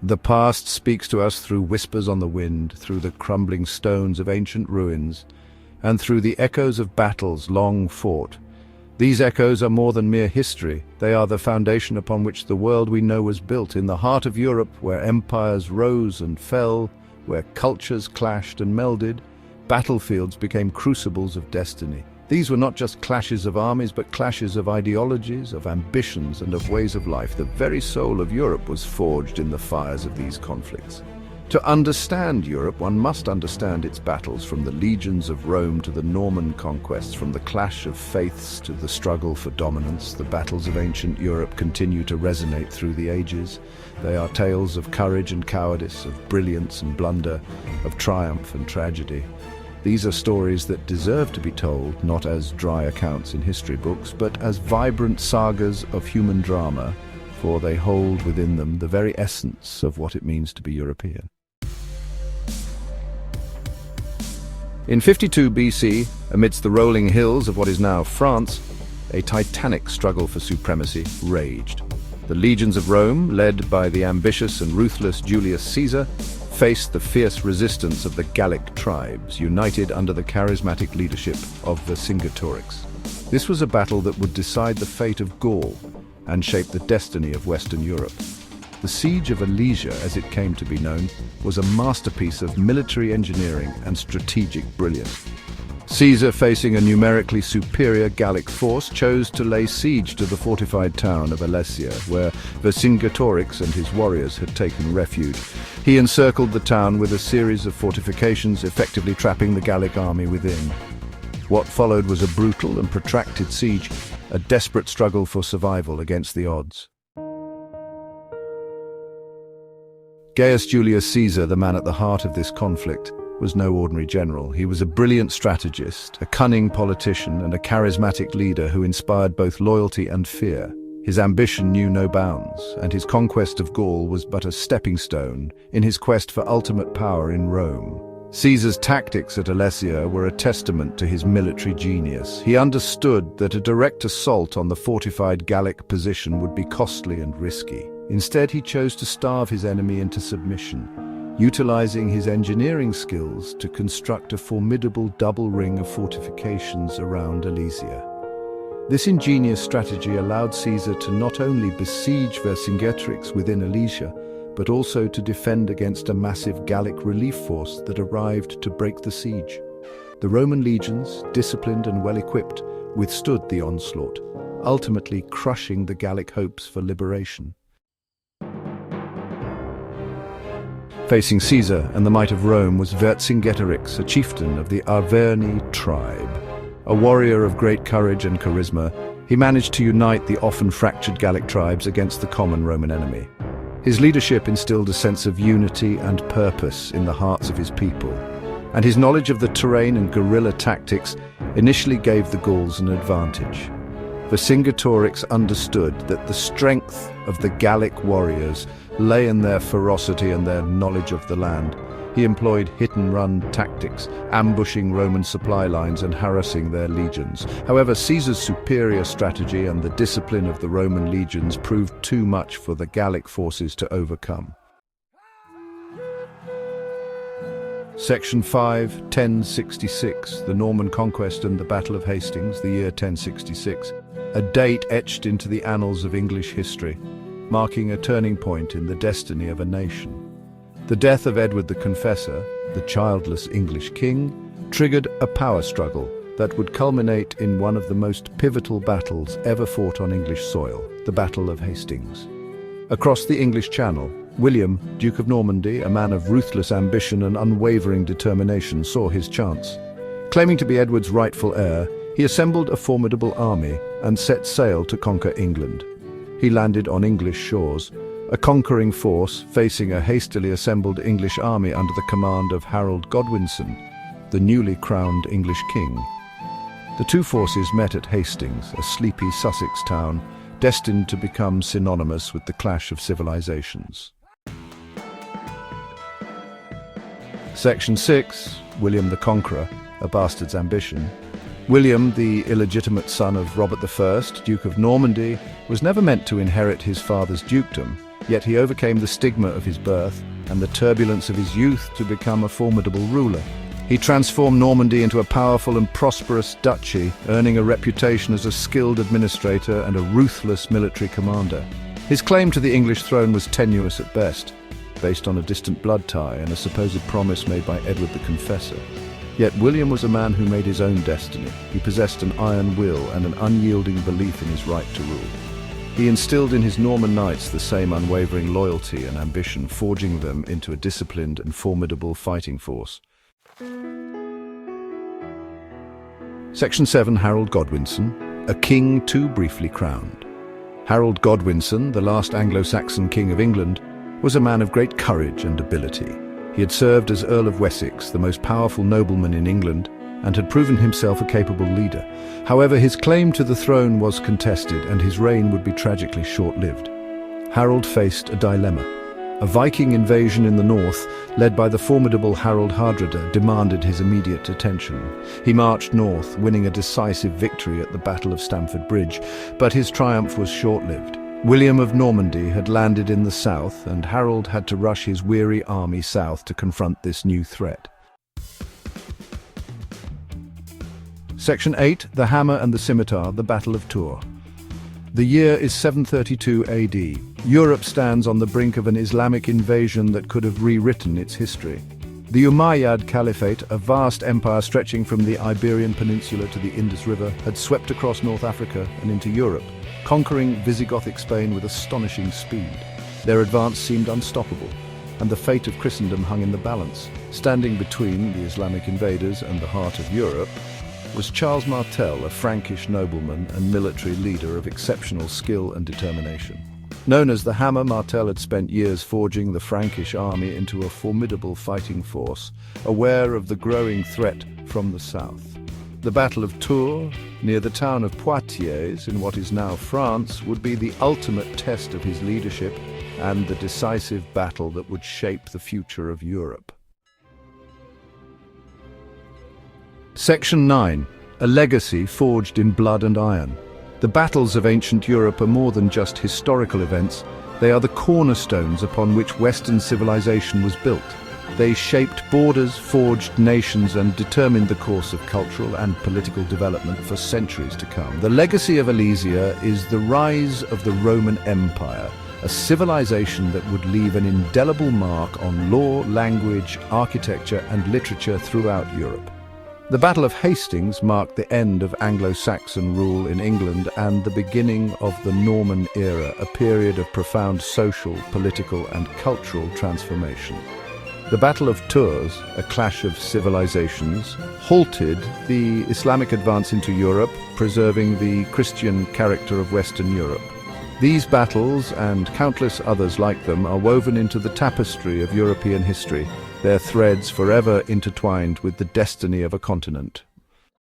The past speaks to us through whispers on the wind, through the crumbling stones of ancient ruins, and through the echoes of battles long fought. These echoes are more than mere history. They are the foundation upon which the world we know was built, in the heart of Europe, where empires rose and fell, where cultures clashed and melded. Battlefields became crucibles of destiny. These were not just clashes of armies, but clashes of ideologies, of ambitions, and of ways of life. The very soul of Europe was forged in the fires of these conflicts. To understand Europe, one must understand its battles, from the legions of Rome to the Norman conquests, from the clash of faiths to the struggle for dominance. The battles of ancient Europe continue to resonate through the ages. They are tales of courage and cowardice, of brilliance and blunder, of triumph and tragedy. These are stories that deserve to be told, not as dry accounts in history books, but as vibrant sagas of human drama, for they hold within them the very essence of what it means to be European. In 52 BC, amidst the rolling hills of what is now France, a titanic struggle for supremacy raged. The legions of Rome, led by the ambitious and ruthless Julius Caesar, faced the fierce resistance of the Gallic tribes, united under the charismatic leadership of Vercingetorix. This was a battle that would decide the fate of Gaul and shape the destiny of Western Europe. The siege of Alesia, as it came to be known, was a masterpiece of military engineering and strategic brilliance. Caesar, facing a numerically superior Gallic force, chose to lay siege to the fortified town of Alesia, where Vercingetorix and his warriors had taken refuge. He encircled the town with a series of fortifications, effectively trapping the Gallic army within. What followed was a brutal and protracted siege, a desperate struggle for survival against the odds. Gaius Julius Caesar, the man at the heart of this conflict, was no ordinary general. He was a brilliant strategist, a cunning politician, and a charismatic leader who inspired both loyalty and fear. His ambition knew no bounds, and his conquest of Gaul was but a stepping stone in his quest for ultimate power in Rome. Caesar's tactics at Alesia were a testament to his military genius. He understood that a direct assault on the fortified Gallic position would be costly and risky. Instead, he chose to starve his enemy into submission, utilizing his engineering skills to construct a formidable double ring of fortifications around Alesia. This ingenious strategy allowed Caesar to not only besiege Vercingetorix within Alesia, but also to defend against a massive Gallic relief force that arrived to break the siege. The Roman legions, disciplined and well-equipped, withstood the onslaught, ultimately crushing the Gallic hopes for liberation. Facing Caesar and the might of Rome was Vercingetorix, a chieftain of the Arverni tribe. A warrior of great courage and charisma, he managed to unite the often fractured Gallic tribes against the common Roman enemy. His leadership instilled a sense of unity and purpose in the hearts of his people, and his knowledge of the terrain and guerrilla tactics initially gave the Gauls an advantage. Vercingetorix understood that the strength of the Gallic warriors lay in their ferocity and their knowledge of the land. He employed hit-and-run tactics, ambushing Roman supply lines and harassing their legions. However, Caesar's superior strategy and the discipline of the Roman legions proved too much for the Gallic forces to overcome. Section 5, 1066, the Norman Conquest and the Battle of Hastings, the year 1066, a date etched into the annals of English history, marking a turning point in the destiny of a nation. The death of Edward the Confessor, the childless English king, triggered a power struggle that would culminate in one of the most pivotal battles ever fought on English soil, the Battle of Hastings. Across the English Channel, William, Duke of Normandy, a man of ruthless ambition and unwavering determination, saw his chance. Claiming to be Edward's rightful heir, he assembled a formidable army and set sail to conquer England. He landed on English shores, a conquering force facing a hastily assembled English army under the command of Harold Godwinson, the newly crowned English king. The two forces met at Hastings, a sleepy Sussex town, destined to become synonymous with the clash of civilizations. Section 6, William the Conqueror, a bastard's ambition. William, the illegitimate son of Robert I, Duke of Normandy, was never meant to inherit his father's dukedom. Yet he overcame the stigma of his birth and the turbulence of his youth to become a formidable ruler. He transformed Normandy into a powerful and prosperous duchy, earning a reputation as a skilled administrator and a ruthless military commander. His claim to the English throne was tenuous at best, based on a distant blood tie and a supposed promise made by Edward the Confessor. Yet William was a man who made his own destiny. He possessed an iron will and an unyielding belief in his right to rule. He instilled in his Norman knights the same unwavering loyalty and ambition, forging them into a disciplined and formidable fighting force. Section 7. Harold Godwinson, a king too briefly crowned. Harold Godwinson, the last Anglo-Saxon king of England, was a man of great courage and ability. He had served as Earl of Wessex, the most powerful nobleman in England, and had proven himself a capable leader. However, his claim to the throne was contested, and his reign would be tragically short-lived. Harold faced a dilemma. A Viking invasion in the north, led by the formidable Harold Hardrada, demanded his immediate attention. He marched north, winning a decisive victory at the Battle of Stamford Bridge, but his triumph was short-lived. William of Normandy had landed in the south, and Harold had to rush his weary army south to confront this new threat. Section 8. The Hammer and the Scimitar, the Battle of Tours. The year is 732 AD. Europe stands on the brink of an Islamic invasion that could have rewritten its history. The Umayyad Caliphate, a vast empire stretching from the Iberian Peninsula to the Indus River, had swept across North Africa and into Europe, conquering Visigothic Spain with astonishing speed. Their advance seemed unstoppable, and the fate of Christendom hung in the balance. Standing between the Islamic invaders and the heart of Europe was Charles Martel, a Frankish nobleman and military leader of exceptional skill and determination. Known as the Hammer, Martel had spent years forging the Frankish army into a formidable fighting force, aware of the growing threat from the south. The Battle of Tours, near the town of Poitiers in what is now France, would be the ultimate test of his leadership and the decisive battle that would shape the future of Europe. Section 9. A legacy forged in blood and iron. The battles of ancient Europe are more than just historical events. They are the cornerstones upon which Western civilization was built. They shaped borders, forged nations, and determined the course of cultural and political development for centuries to come. The legacy of Alesia is the rise of the Roman Empire, a civilization that would leave an indelible mark on law, language, architecture, and literature throughout Europe. The Battle of Hastings marked the end of Anglo-Saxon rule in England and the beginning of the Norman era, a period of profound social, political, and cultural transformation. The Battle of Tours, a clash of civilizations, halted the Islamic advance into Europe, preserving the Christian character of Western Europe. These battles, and countless others like them, are woven into the tapestry of European history, their threads forever intertwined with the destiny of a continent.